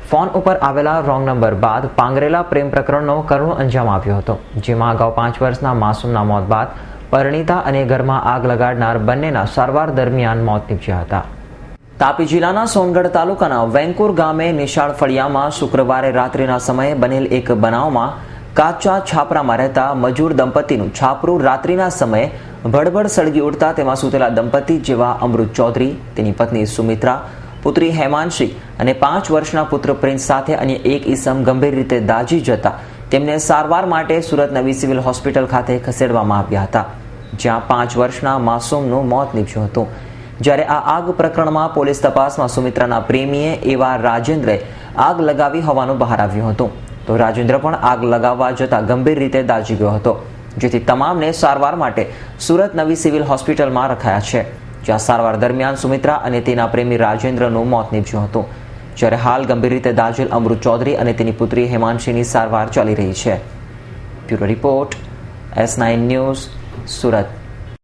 Phone ઉપર આવેલા wrong number બાદ પાંગરેલા પ્રેમ પ્રકરણનો કરુણ અંજામ આવ્યો હતો, જેમાં અગાઉ 5 વર્ષના માસૂમના મોત બાદ પરિણીતા અને ઘરમાં આગ લગાડનાર બંનેના સારવાર દરમિયાન મોત નીપજ્યા હતા. તાપી જિલ્લાના સોનગઢ તાલુકાના વેંકુર ગામે નિશાળ ફળિયામાં શુક્રવારે રાત્રિના સમયે બનેલ એક બનાવમાં કાચા છાપરામાં રહેતા મજૂર દંપતીનું છાપરું રાત્રિના સમયે ભડભડ સળગી ઉઠતા તેમાં સૂતેલા દંપતી જેવા અમૃત ચૌધરી, તેની પત્ની સુમિત્રા, પુત્રી હેમાંશી અને 5 વર્ષના પુત્ર પ્રિન્સ સાથે અન્ય એક ઈસમ ગંભીર રીતે દાઝી જતા તેમને સારવાર માટે સુરત નવી સિવિલ હોસ્પિટલ ખાતે ખસેડવામાં આવ્યા હતા, જ્યાં 5 વર્ષના માસૂમનું મોત નીપજ્યું હતું. જ્યારે આ આગ પ્રકરણમાં પોલીસ તપાસમાં સુમિત્રાના પ્રેમીએ એવા રાજેન્દ્રે આગ લગાવી હોવાનું બહાર આવ્યું હતું, તો રાજેન્દ્ર પણ આગ લગાવવા જતા ગંભીર રીતે દાઝી ગયો હતો, જેથી તમામને સારવાર માટે સુરત નવી સિવિલ હોસ્પિટલમાં રખાયા છે, જ્યાં સારવાર દરમિયાન સુમિત્રા અને તેના પ્રેમી રાજેન્દ્રનું મોત નીપજ્યું હતું. જ્યારે હાલ ગંભીર રીતે દાઝેલ અમૃત ચૌધરી અને તેની પુત્રી હેમાંશીની સારવાર ચાલી રહી છે. Bureau report, S9 news, Surat.